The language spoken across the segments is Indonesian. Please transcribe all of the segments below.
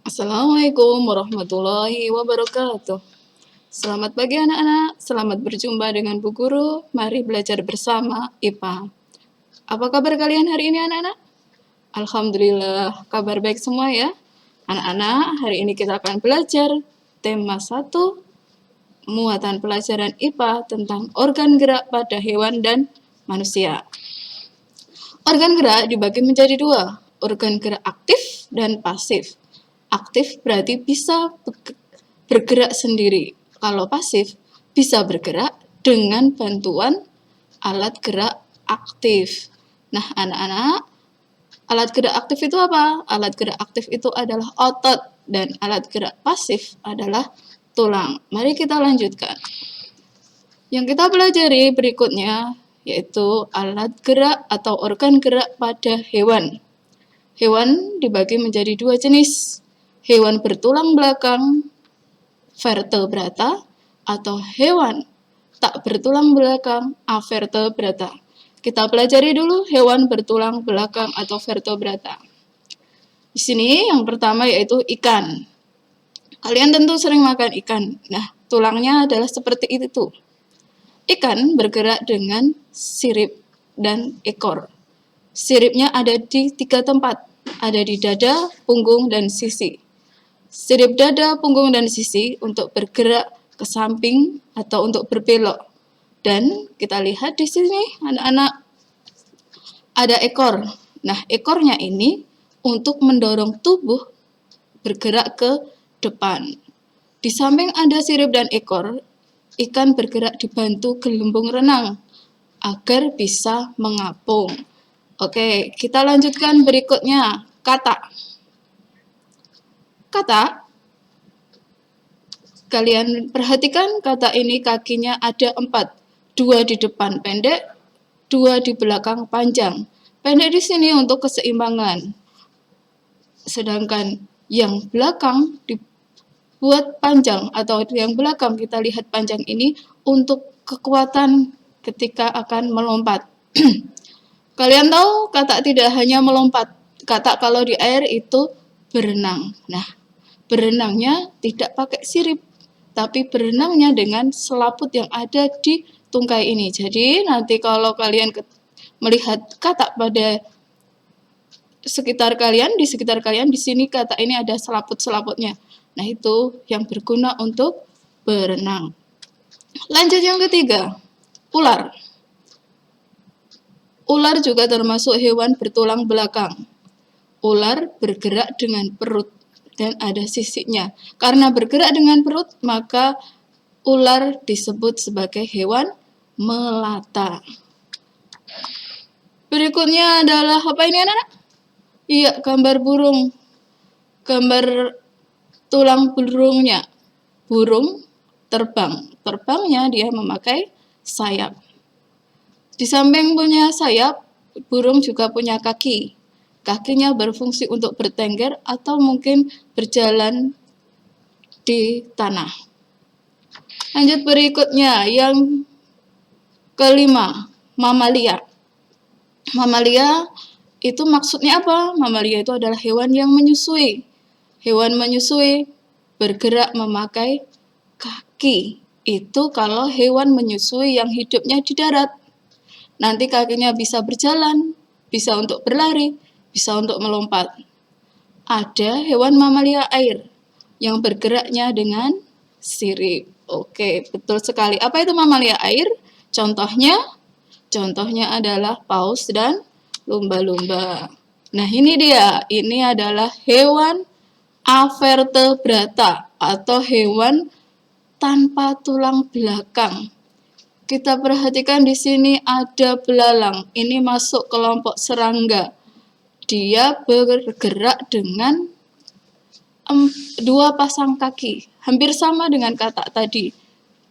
Assalamualaikum warahmatullahi wabarakatuh. Selamat pagi anak-anak, selamat berjumpa dengan Bu Guru. Mari belajar bersama IPA. Apa kabar kalian hari ini anak-anak? Alhamdulillah, kabar baik semua ya. Anak-anak, hari ini kita akan belajar tema 1, muatan pelajaran IPA tentang organ gerak pada hewan dan manusia. Organ gerak dibagi menjadi 2, organ gerak aktif dan pasif. Aktif berarti bisa bergerak sendiri. Kalau pasif, bisa bergerak dengan bantuan alat gerak aktif. Nah, anak-anak, alat gerak aktif itu apa? Alat gerak aktif itu adalah otot, dan alat gerak pasif adalah tulang. Mari kita lanjutkan. Yang kita pelajari berikutnya yaitu alat gerak atau organ gerak pada hewan. Hewan dibagi menjadi 2 jenis. Hewan bertulang belakang, vertebrata, atau hewan tak bertulang belakang, avertebrata. Kita pelajari dulu hewan bertulang belakang atau vertebrata. Di sini yang pertama yaitu ikan. Kalian tentu sering makan ikan. Nah, tulangnya adalah seperti itu. Ikan bergerak dengan sirip dan ekor. Siripnya ada di 3 tempat, ada di dada, punggung, dan sisi. Sirip dada, punggung, dan sisi untuk bergerak ke samping atau untuk berbelok. Dan kita lihat di sini anak-anak ada ekor. Nah, ekornya ini untuk mendorong tubuh bergerak ke depan. Di samping ada sirip dan ekor, ikan bergerak dibantu gelembung renang agar bisa mengapung. Oke, kita lanjutkan berikutnya, katak. Katak, kalian perhatikan katak ini kakinya ada 4, 2 di depan pendek, 2 di belakang panjang. Pendek di sini untuk keseimbangan, sedangkan yang belakang dibuat panjang, atau yang belakang kita lihat panjang ini untuk kekuatan ketika akan melompat. Kalian tahu katak tidak hanya melompat, katak kalau di air itu berenang. Nah, berenangnya tidak pakai sirip, tapi berenangnya dengan selaput yang ada di tungkai ini. Jadi nanti kalau kalian melihat katak pada sekitar kalian, di sini katak ini ada selaput-selaputnya. Nah, itu yang berguna untuk berenang. Lanjut yang ketiga, ular. Ular juga termasuk hewan bertulang belakang. Ular bergerak dengan perut dan ada sisinya. Karena bergerak dengan perut, maka ular disebut sebagai hewan melata. Berikutnya adalah apa ini anak-anak? Iya, gambar burung. Gambar tulang burungnya. Burung terbang. Terbangnya dia memakai sayap. Di samping punya sayap, burung juga punya kaki. Kakinya berfungsi untuk bertengger atau mungkin berjalan di tanah. Lanjut berikutnya, yang kelima, mamalia. Mamalia itu maksudnya apa? Mamalia itu adalah hewan yang menyusui. Hewan menyusui bergerak memakai kaki. Itu kalau hewan menyusui yang hidupnya di darat. Nanti kakinya bisa berjalan, bisa untuk berlari, bisa untuk melompat. Ada hewan mamalia air yang bergeraknya dengan sirip. Oke, betul sekali. Apa itu mamalia air? Contohnya adalah paus dan lumba-lumba. Nah, ini dia. Ini adalah hewan avertebrata atau hewan tanpa tulang belakang. Kita perhatikan di sini ada belalang. Ini masuk kelompok serangga. Dia bergerak dengan 2 pasang kaki. Hampir sama dengan katak tadi.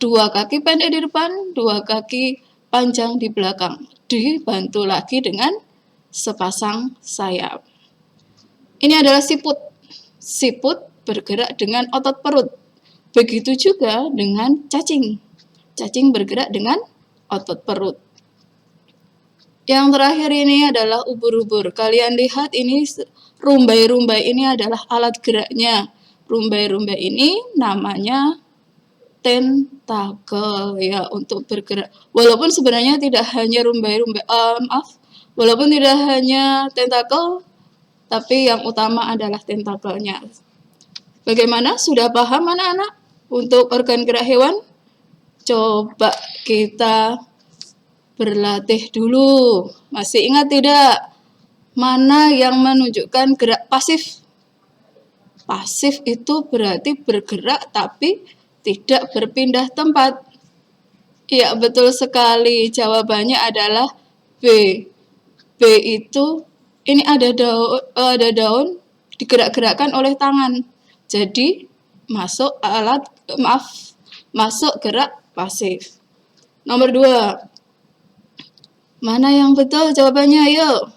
2 kaki pendek di depan, 2 kaki panjang di belakang. Dibantu lagi dengan sepasang sayap. Ini adalah siput. Siput bergerak dengan otot perut. Begitu juga dengan cacing. Cacing bergerak dengan otot perut. Yang terakhir ini adalah ubur-ubur. Kalian lihat ini rumbai-rumbai ini adalah alat geraknya. Rumbai-rumbai ini namanya tentakel ya untuk bergerak. Walaupun sebenarnya tidak hanya rumbai-rumbai, walaupun tidak hanya tentakel, tapi yang utama adalah tentakelnya. Bagaimana? Sudah paham anak-anak untuk organ gerak hewan? Coba kita berlatih dulu. Masih ingat tidak? Mana yang menunjukkan gerak pasif? Pasif itu berarti bergerak tapi tidak berpindah tempat. Iya, betul sekali. Jawabannya adalah B. B itu ini ada daun digerak-gerakkan oleh tangan. Jadi masuk masuk gerak pasif. Nomor 2. Mana yang betul jawabannya? Ayo.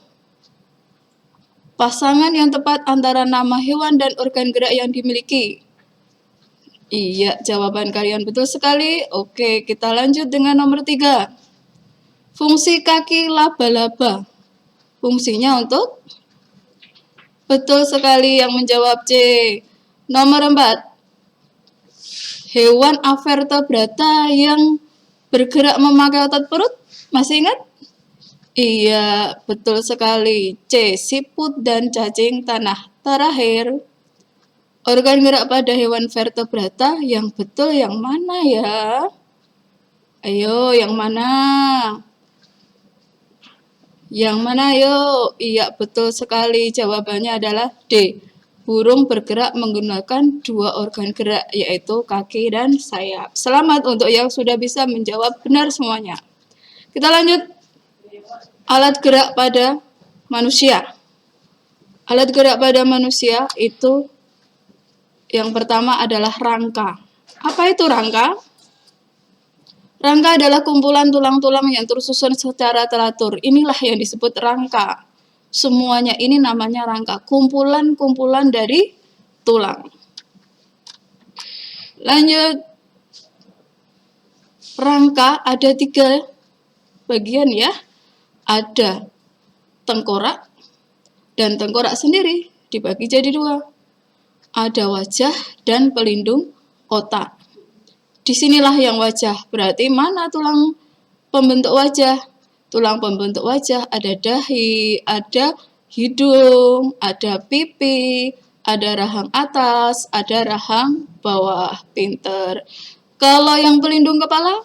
Pasangan yang tepat antara nama hewan dan organ gerak yang dimiliki. Iya, jawaban kalian betul sekali. Oke, kita lanjut dengan nomor 3. Fungsi kaki laba-laba. Fungsinya untuk? Betul sekali yang menjawab C. Nomor 4. Hewan avertebrata yang bergerak memakai otot perut. Masih ingat? Iya, betul sekali. C. Siput dan cacing tanah. Terakhir, organ gerak pada hewan vertebrata yang betul yang mana ya? Ayo, yang mana? Yang mana yuk? Iya, betul sekali. Jawabannya adalah D. Burung bergerak menggunakan 2 organ gerak, yaitu kaki dan sayap. Selamat untuk yang sudah bisa menjawab benar semuanya. Kita lanjut. Alat gerak pada manusia. Alat gerak pada manusia itu yang pertama adalah rangka. Apa itu rangka? Rangka adalah kumpulan tulang-tulang yang tersusun secara teratur. Inilah yang disebut rangka. Semuanya ini namanya rangka. Kumpulan-kumpulan dari tulang. Lanjut. Rangka ada 3 bagian ya. Ada tengkorak dan tengkorak sendiri dibagi jadi 2. Ada wajah dan pelindung otak. Disinilah yang wajah. Berarti mana tulang pembentuk wajah? Tulang pembentuk wajah ada dahi, ada hidung, ada pipi, ada rahang atas, ada rahang bawah. Pinter. Kalau yang pelindung kepala?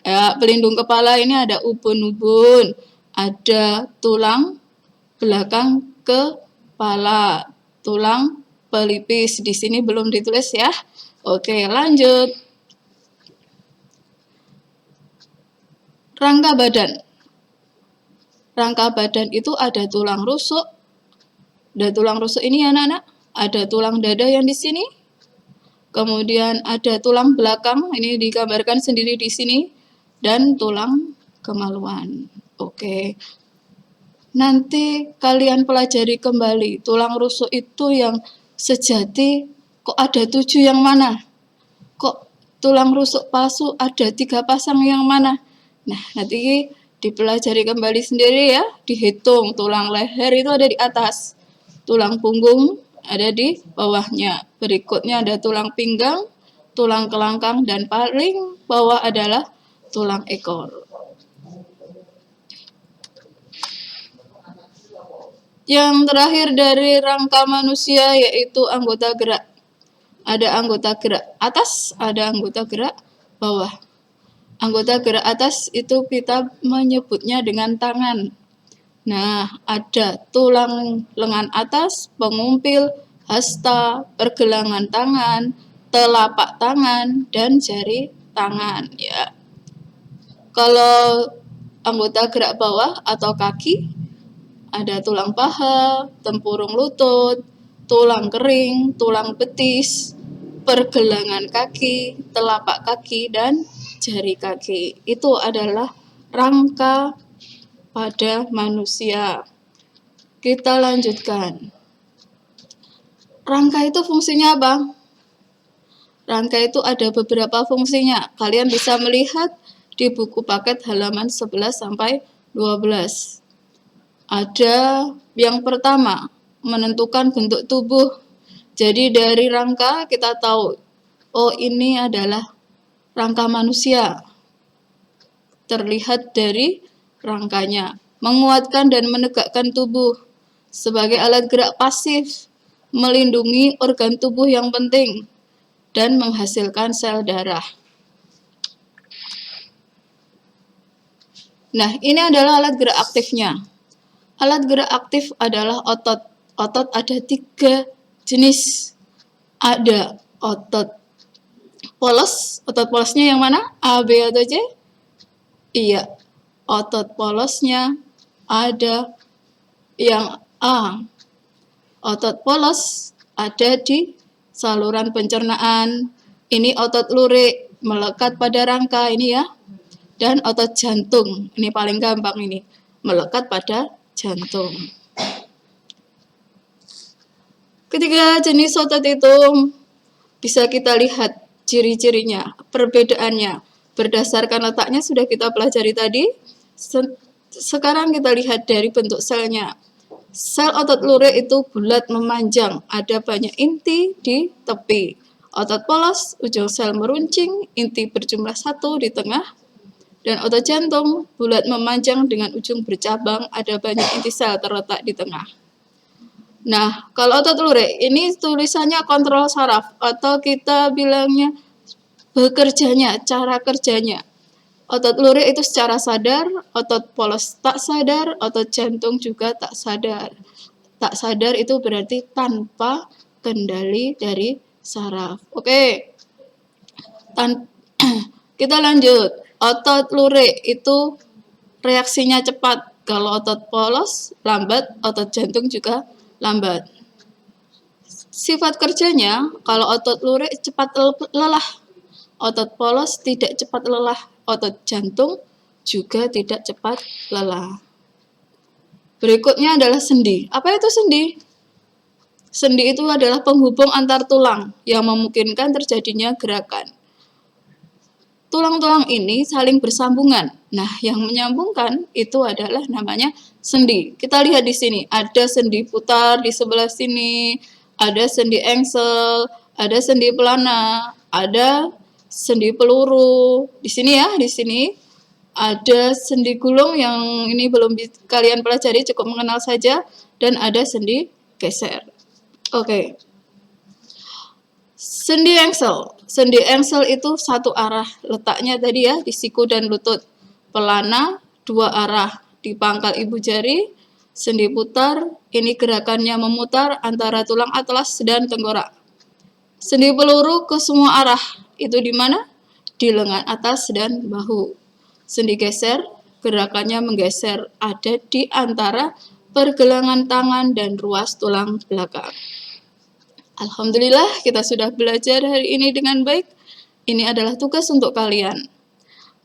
Ya, pelindung kepala ini ada ubun-ubun, ada tulang belakang kepala, tulang pelipis. Di sini belum ditulis ya. Oke, lanjut. Rangka badan. Rangka badan itu ada tulang rusuk. Dan tulang rusuk ini ya anak-anak, ada tulang dada yang di sini. Kemudian ada tulang belakang, ini digambarkan sendiri di sini. Dan tulang kemaluan. Oke. Nanti kalian pelajari kembali. Tulang rusuk itu yang sejati kok ada 7 yang mana? Kok tulang rusuk palsu ada 3 pasang yang mana? Nah, nanti dipelajari kembali sendiri ya. Dihitung tulang leher itu ada di atas. Tulang punggung ada di bawahnya. Berikutnya ada tulang pinggang, tulang kelangkang, dan paling bawah adalah tulang ekor. Yang terakhir dari rangka manusia yaitu anggota gerak. Ada anggota gerak atas, ada anggota gerak bawah. Anggota gerak atas itu kita menyebutnya dengan tangan. Nah, ada tulang lengan atas, pengumpil, hasta, pergelangan tangan, telapak tangan, dan jari tangan ya. Kalau anggota gerak bawah atau kaki, ada tulang paha, tempurung lutut, tulang kering, tulang betis, pergelangan kaki, telapak kaki, dan jari kaki. Itu adalah rangka pada manusia. Kita lanjutkan. Rangka itu fungsinya apa? Rangka itu ada beberapa fungsinya. Kalian bisa melihat di buku paket halaman 11 sampai 12. Ada yang pertama, menentukan bentuk tubuh. Jadi dari rangka kita tahu, oh ini adalah rangka manusia. Terlihat dari rangkanya. Menguatkan dan menegakkan tubuh sebagai alat gerak pasif, melindungi organ tubuh yang penting, dan menghasilkan sel darah. Nah, ini adalah alat gerak aktifnya. Alat gerak aktif adalah otot. Otot ada 3 jenis. Ada otot polos. Otot polosnya yang mana? A, B, atau C? Iya, otot polosnya ada yang A. Otot polos ada di saluran pencernaan. Ini otot lurik melekat pada rangka ini ya. Dan otot jantung, ini paling gampang ini, melekat pada jantung. Ketiga jenis otot itu bisa kita lihat ciri-cirinya, perbedaannya. Berdasarkan letaknya sudah kita pelajari tadi. Sekarang kita lihat dari bentuk selnya. Sel otot lurik itu bulat memanjang, ada banyak inti di tepi. Otot polos, ujung sel meruncing, inti berjumlah 1 di tengah. Dan otot jantung bulat memanjang dengan ujung bercabang, ada banyak inti sel terletak di tengah. Nah, kalau otot lurik ini tulisannya kontrol saraf atau kita bilangnya bekerjanya, cara kerjanya. Otot lurik itu secara sadar, otot polos tak sadar, otot jantung juga tak sadar. Tak sadar itu berarti tanpa kendali dari saraf. Oke. Kita lanjut. Otot lurik itu reaksinya cepat. Kalau otot polos lambat, otot jantung juga lambat. Sifat kerjanya, kalau otot lurik cepat lelah, otot polos tidak cepat lelah, otot jantung juga tidak cepat lelah. Berikutnya adalah sendi. Apa itu sendi? Sendi itu adalah penghubung antar tulang yang memungkinkan terjadinya gerakan. Tulang-tulang ini saling bersambungan. Nah, yang menyambungkan itu adalah namanya sendi. Kita lihat di sini, ada sendi putar di sebelah sini, ada sendi engsel, ada sendi pelana, ada sendi peluru. Di sini ya, di sini ada sendi gulung yang ini belum kalian pelajari, cukup mengenal saja, dan ada sendi geser. Oke. Sendi engsel. Sendi engsel itu satu arah. Letaknya tadi ya di siku dan lutut. Pelana 2 arah di pangkal ibu jari. Sendi putar, ini gerakannya memutar antara tulang atlas dan tengkorak. Sendi peluru ke semua arah. Itu di mana? Di lengan atas dan bahu. Sendi geser, gerakannya menggeser, ada di antara pergelangan tangan dan ruas tulang belakang. Alhamdulillah kita sudah belajar hari ini dengan baik. Ini adalah tugas untuk kalian.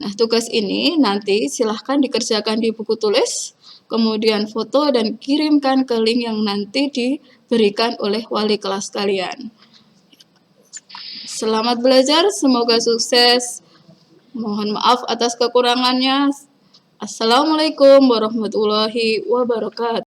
Nah, tugas ini nanti silahkan dikerjakan di buku tulis, kemudian foto dan kirimkan ke link yang nanti diberikan oleh wali kelas kalian. Selamat belajar, semoga sukses. Mohon maaf atas kekurangannya. Assalamualaikum warahmatullahi wabarakatuh.